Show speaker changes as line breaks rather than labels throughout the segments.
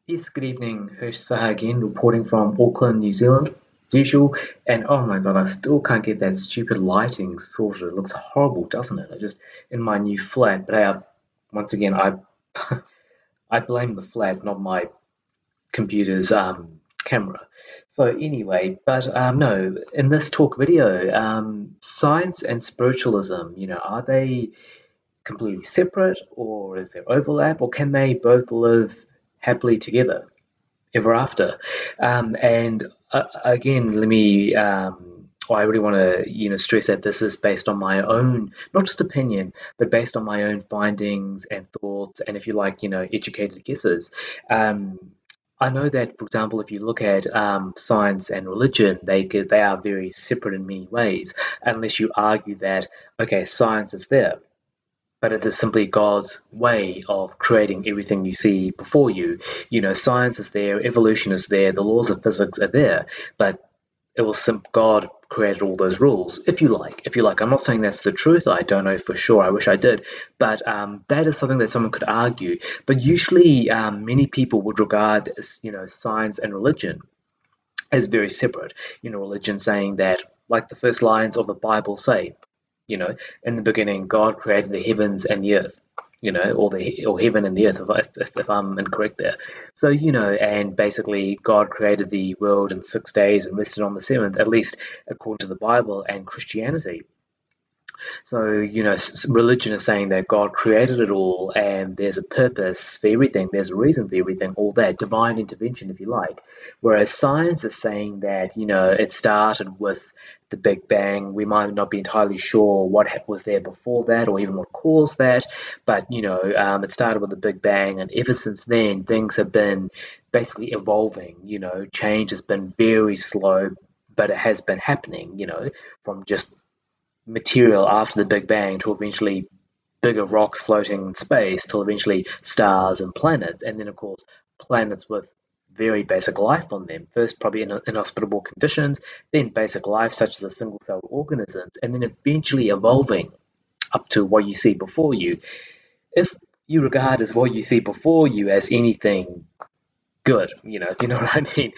Yes, good evening. Hirsch Saha again, reporting from Auckland, New Zealand, usual. And oh my God, I still can't get that stupid lighting sorted. It looks horrible, doesn't it? I just in my new flat. But once again, I I blame the flat, not my computer's camera. So anyway, but no, in this talk video, science and spiritualism, are they completely separate, or is there overlap, or can they both live happily together? Ever after. And again, let me. I really want to, stress that this is based on my own, not just opinion, but based on my own findings and thoughts, and if you like, educated guesses. Um, I know that, for example, if you look at science and religion, they are very separate in many ways, unless you argue that okay, science is there, but it is simply God's way of creating everything you see before you. Science is there, evolution is there, the laws of physics are there, but it was God created all those rules, if you like. If you like, I'm not saying that's the truth. I don't know for sure. I wish I did, but that is something that someone could argue. But usually, many people would regard, science and religion as very separate. Religion saying that, like the first lines of the Bible say, you know, in the beginning, God created the heavens and the earth, or heaven and the earth, if I'm incorrect there. So, and basically, God created the world in 6 days and rested on the seventh, at least according to the Bible and Christianity. So, religion is saying that God created it all and there's a purpose for everything, there's a reason for everything, all that, divine intervention, if you like. Whereas science is saying that, it started with the Big Bang. We might not be entirely sure what was there before that or even what caused that, but, it started with the Big Bang, and ever since then, things have been basically evolving. Change has been very slow, but it has been happening, from just material after the Big Bang to eventually bigger rocks floating in space till eventually stars and planets, and then of course planets with very basic life on them. First, probably in inhospitable conditions, then basic life such as a single-celled organisms, and then eventually evolving up to what you see before you. If you regard as what you see before you as anything good, if you know what I mean.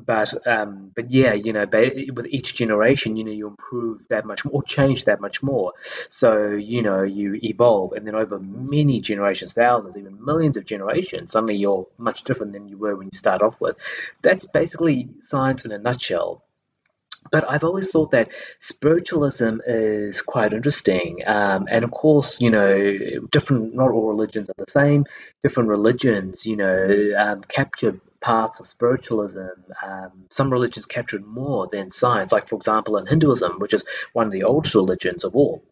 But yeah, with each generation, you improve that much more, change that much more. So, you evolve, and then over many generations, thousands, even millions of generations, suddenly you're much different than you were when you start off with. That's basically science in a nutshell. But I've always thought that spiritualism is quite interesting. And of course, different, not all religions are the same. Different religions, capture parts of spiritualism. Some religions capture it more than science. Like, for example, in Hinduism, which is one of the oldest religions of all.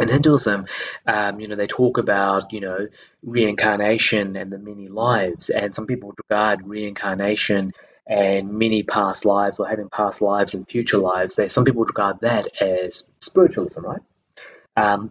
In Hinduism, they talk about, reincarnation and the many lives, and some people would regard reincarnation and many past lives or having past lives and future lives. Some people would regard that as spiritualism, right?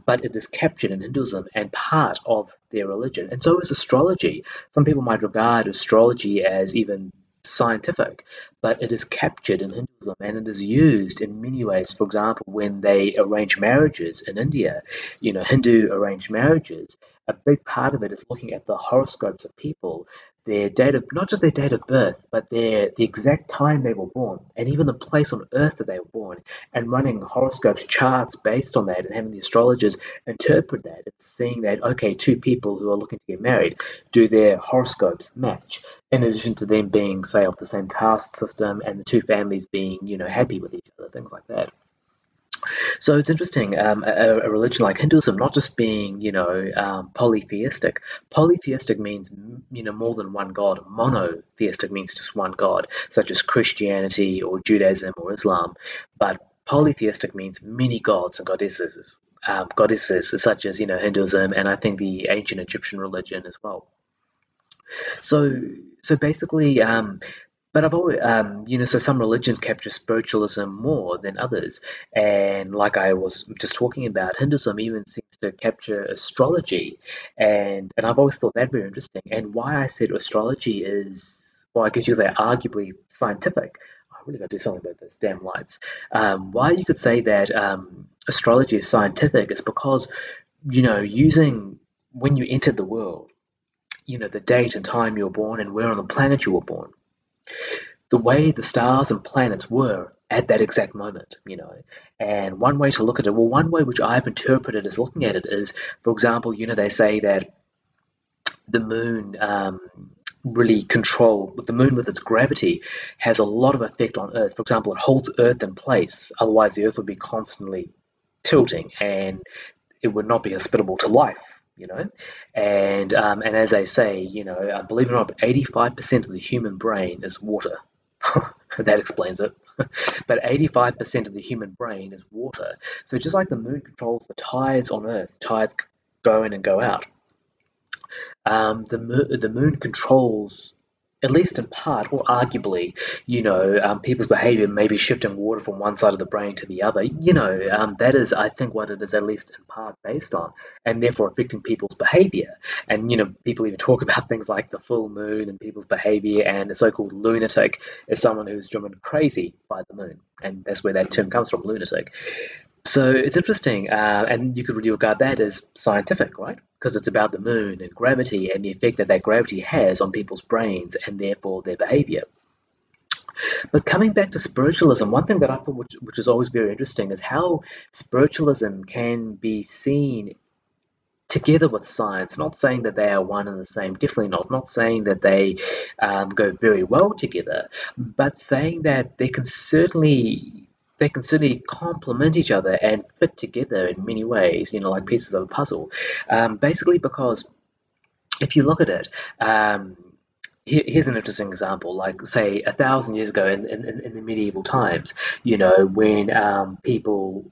But it is captured in Hinduism and part of their religion. And so is astrology. Some people might regard astrology as even scientific, but it is captured in Hinduism and it is used in many ways. For example, when they arrange marriages in India, Hindu arranged marriages, a big part of it is looking at the horoscopes of people, their date of, not just their date of birth, but the exact time they were born, and even the place on earth that they were born, and running horoscopes charts based on that and having the astrologers interpret that. It's seeing that, okay, two people who are looking to get married, do their horoscopes match? In addition to them being, say, of the same caste system and the two families being, happy with each other, things like that. So it's interesting, a religion like Hinduism not just being, polytheistic. Polytheistic means, more than one god. Monotheistic means just one god, such as Christianity or Judaism or Islam. But polytheistic means many gods and goddesses. Goddesses such as, Hinduism and I think the ancient Egyptian religion as well. So, so basically, but I've always, so some religions capture spiritualism more than others, and like I was just talking about, Hinduism even seems to capture astrology, and I've always thought that very interesting. And why I said astrology is, well, I guess you could say arguably scientific. I really got to do something about those damn lights. Why you could say that astrology is scientific is because using when you entered the world. the date and time you were born and where on the planet you were born, the way the stars and planets were at that exact moment. And one way to look at it, well, one way which I've interpreted as looking at it is, for example, they say that the moon really the moon with its gravity has a lot of effect on Earth. For example, it holds Earth in place, otherwise the Earth would be constantly tilting and it would not be hospitable to life. And as they say, believe it or not, 85% of the human brain is water. That explains it. But 85% of the human brain is water. So just like the moon controls the tides on Earth, tides go in and go out. The moon controls, at least in part, or arguably, people's behavior, maybe shifting water from one side of the brain to the other. That is, I think, what it is at least in part based on, and therefore affecting people's behavior. And people even talk about things like the full moon and people's behavior, and the so-called lunatic is someone who's driven crazy by the moon, and that's where that term comes from, lunatic. So it's interesting, and you could really regard that as scientific, right? Because it's about the moon and gravity and the effect that gravity has on people's brains and therefore their behavior. But coming back to spiritualism, one thing that I thought which is always very interesting is how spiritualism can be seen together with science. Not saying that they are one and the same, definitely not. Not saying that they go very well together, but saying that they can certainly complement each other and fit together in many ways. Like pieces of a puzzle. Basically, because if you look at it. Here's an interesting example, like say 1,000 years ago in the medieval times, when people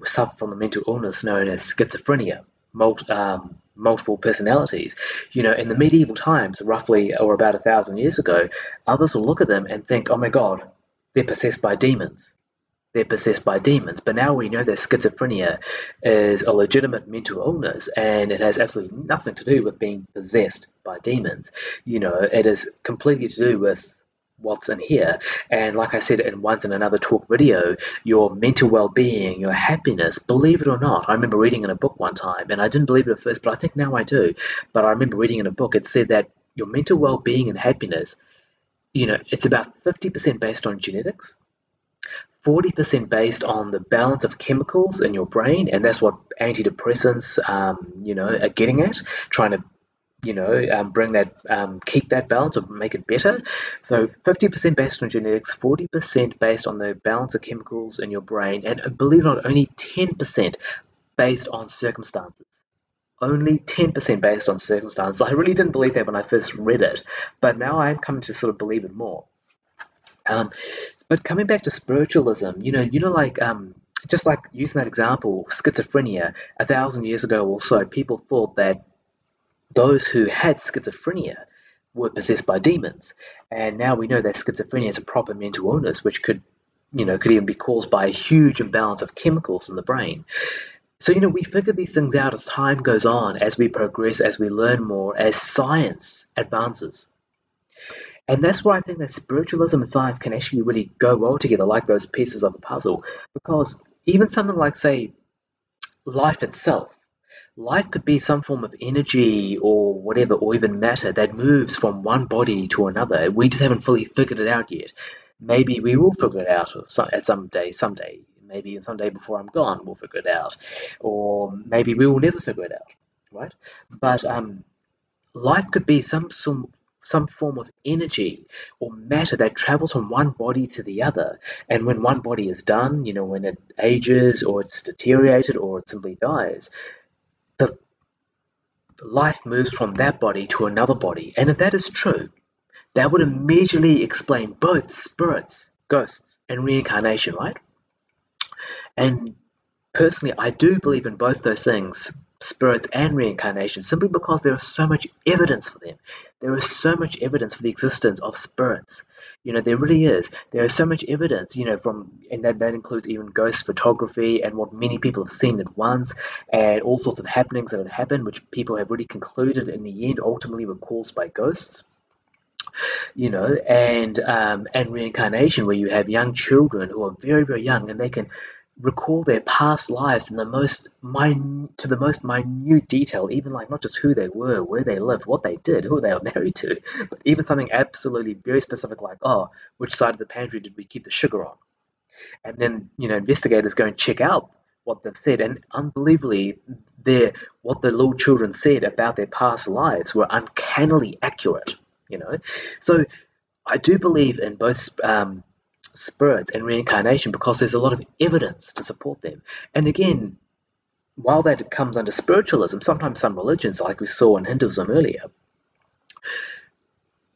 suffer from a mental illness known as schizophrenia, multiple personalities. In the medieval times, roughly or about 1,000 years ago, others will look at them and think, "Oh my God, they're possessed by demons." They're possessed by demons. But now we know that schizophrenia is a legitimate mental illness and it has absolutely nothing to do with being possessed by demons. It is completely to do with what's in here. And like I said once in another talk video, your mental well-being, your happiness, believe it or not, I remember reading in a book one time, and I didn't believe it at first, but I think now I do. But I remember reading in a book, it said that your mental well-being and happiness, it's about 50% based on genetics, 40% based on the balance of chemicals in your brain, and that's what antidepressants, are getting at, trying to, bring that, keep that balance or make it better. So 50% based on genetics, 40% based on the balance of chemicals in your brain, and believe it or not, only 10% based on circumstances. Only 10% based on circumstances. I really didn't believe that when I first read it, but now I'm coming to sort of believe it more. Um, but coming back to spiritualism, like just like using that example, schizophrenia, 1,000 years ago or so, people thought that those who had schizophrenia were possessed by demons, and now we know that schizophrenia is a proper mental illness, which could even be caused by a huge imbalance of chemicals in the brain. So we figure these things out as time goes on, as we progress, as we learn more, as science advances. And that's why I think that spiritualism and science can actually really go well together, like those pieces of a puzzle. Because even something like, say, life itself, life could be some form of energy or whatever, or even matter that moves from one body to another. We just haven't fully figured it out yet. Maybe we will figure it out at someday. Maybe someday before I'm gone, we'll figure it out. Or maybe we will never figure it out, right? But life could be some form of energy or matter that travels from one body to the other. And when one body is done, when it ages or it's deteriorated or it simply dies, the life moves from that body to another body. And if that is true, that would immediately explain both spirits, ghosts, and reincarnation, right? And personally, I do believe in both those things, spirits and reincarnation, simply because there is so much evidence for them. There is so much evidence for the existence of spirits. There really is. There is so much evidence, and that includes even ghost photography and what many people have seen at once, and all sorts of happenings that have happened, which people have really concluded in the end ultimately were caused by ghosts. And reincarnation, where you have young children who are very, very young, and they can recall their past lives in the to the most minute detail, even like not just who they were, where they lived, what they did, who they were married to, but even something absolutely very specific like, oh, which side of the pantry did we keep the sugar on? And then, investigators go and check out what they've said, and unbelievably, their what the little children said about their past lives were uncannily accurate. You know, so I do believe in both spirits and reincarnation because there's a lot of evidence to support them. And again, while that comes under spiritualism, sometimes some religions, like we saw in Hinduism earlier,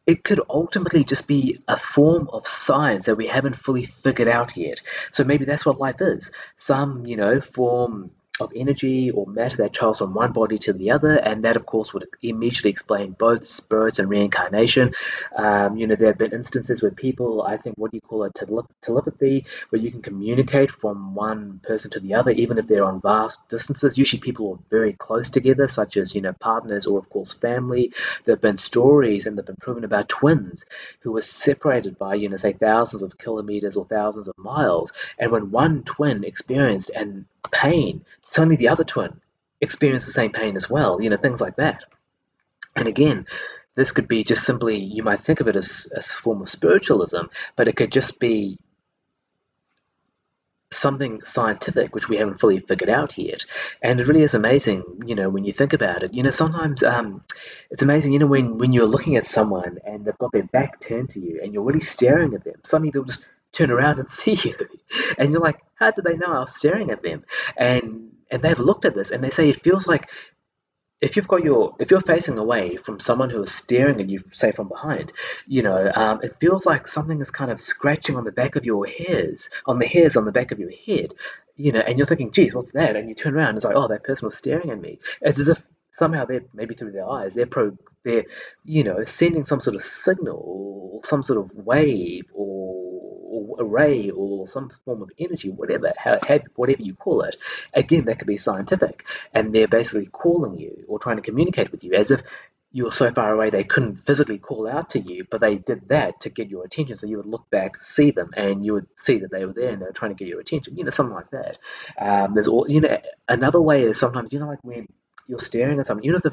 it could ultimately just be a form of science that we haven't fully figured out yet. So maybe that's what life is. Some, form of energy or matter that travels from one body to the other, and that, of course, would immediately explain both spirits and reincarnation. There have been instances where people, I think, what do you call it, telepathy, where you can communicate from one person to the other, even if they're on vast distances. Usually, people are very close together, such as partners or, of course, family. There have been stories and they've been proven about twins who were separated by, say, thousands of kilometers or thousands of miles. And when one twin experienced pain, suddenly the other twin experienced the same pain as well, things like that. And again, this could be just simply, you might think of it as a form of spiritualism, but it could just be something scientific which we haven't fully figured out yet. And it really is amazing, when you think about it. Sometimes it's amazing, when you're looking at someone and they've got their back turned to you and you're really staring at them, suddenly they'll just turn around and see you. And you're like, how did they know I was staring at them? And they've looked at this and they say it feels like if you're facing away from someone who is staring at you, say from behind, it feels like something is kind of scratching on the back of your hairs, on the hairs on the back of your head, and you're thinking, geez, what's that? And you turn around and it's like, oh, that person was staring at me. It's as if somehow they're maybe through their eyes, they're sending some sort of signal or some sort of wave or array or some form of energy, whatever you call it. Again, that could be scientific, and they're basically calling you or trying to communicate with you as if you were so far away they couldn't physically call out to you, but they did that to get your attention. So you would look back, see them, and you would see that they were there and they were trying to get your attention. Something like that. There's all another way is sometimes like when you're staring at someone, if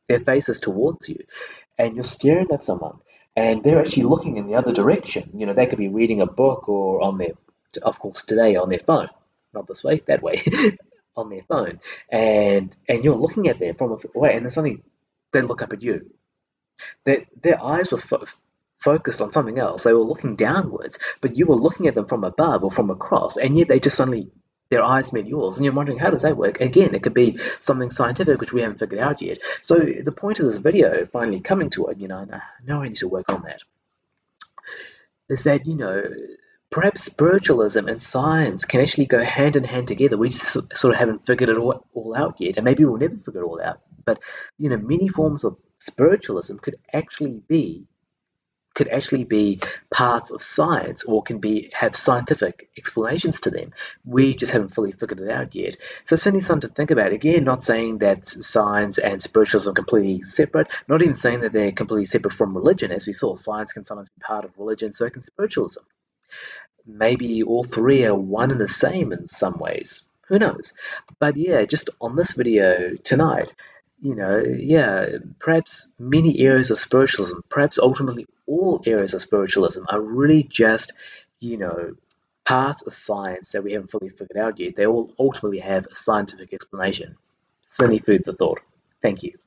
their face is towards you, and you're staring at someone, and they're actually looking in the other direction. They could be reading a book or on their, of course, today on their phone, not this way, that way, on their phone, and you're looking at them from away, and there's something. They look up at you. Their eyes were focused on something else. They were looking downwards, but you were looking at them from above or from across, and yet they just suddenly their eyes met yours, and you're wondering how does that work? Again, it could be something scientific which we haven't figured out yet. So the point of this video, finally coming to it, and I know I need to work on that, is that perhaps spiritualism and science can actually go hand in hand together. We just sort of haven't figured it all out yet, and maybe we'll never figure it all out. But many forms of spiritualism could actually be parts of science or can have scientific explanations to them. We just haven't fully figured it out yet. So it's certainly something to think about. Again, not saying that science and spiritualism are completely separate, not even saying that they're completely separate from religion. As we saw, science can sometimes be part of religion, so can spiritualism. Maybe all three are one and the same in some ways. Who knows? But yeah, just on this video tonight, yeah, perhaps many areas of spiritualism, perhaps ultimately all areas of spiritualism are really just, you know, parts of science that we haven't fully figured out yet. They all ultimately have a scientific explanation. Certainly food for thought. Thank you.